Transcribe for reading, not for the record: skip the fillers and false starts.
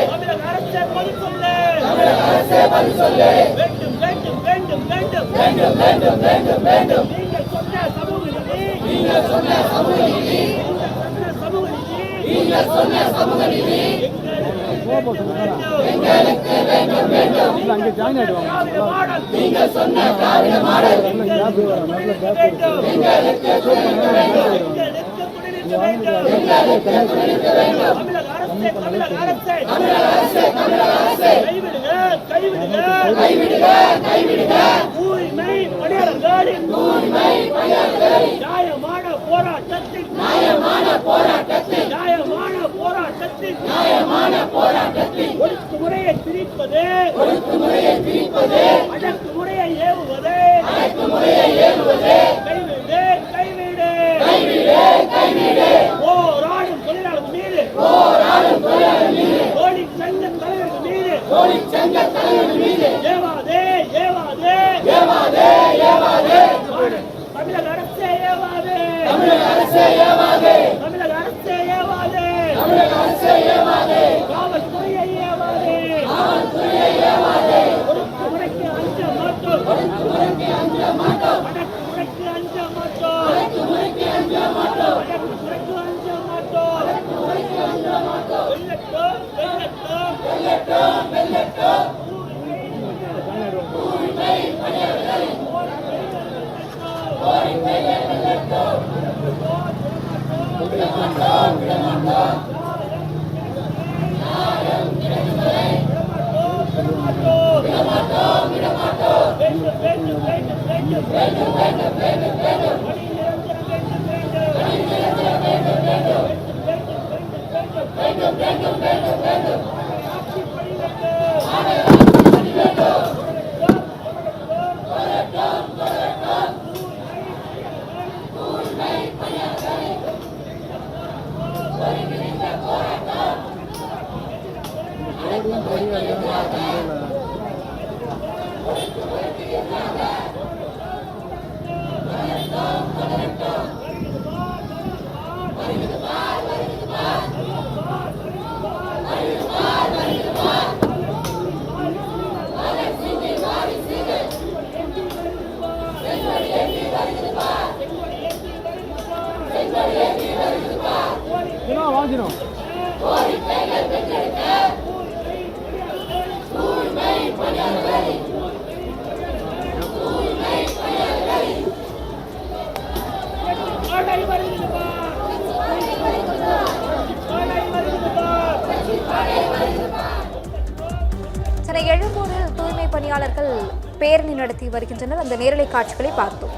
தமிழக அரசே பதில் சொல்லு. வேண்டும் வேண்டும் வேண்டும் வேண்டும். நீங்கள் சொன்ன சமூக நீதி எங்களுக்கு வேண்டும். நீங்கள் சொன்ன திராவிட மாடல் எங்களுக்கு தமிழக அரசே கைவிடுக. தூய்மை பணியாளர்களின் நியாயமான போராட்டத்தில் ஒடுக்குமுறையை திணிப்பது, அடக்குமுறையை ஏவுவது, கைவிடு. போராடும் தொழிலாளர் மீது, தொழிற்சங்க தலைவர்கள் மீது ஏவாதே. தமிழக அரசே ஏவாதே. காவல்துறையை ஏவாதே. ஒடுக்குமுறைக்கு அஞ்ச மாட்டோம். அடக்குமுறைக்கு அஞ்ச மாட்டோம். வெல்லட்டும். சென்னை எழும்பூரில் தூய்மை பணியாளர்கள் பேரணி நடத்தி வருகின்றனர். அந்த நேரலை காட்சிகளை பார்த்தோம்.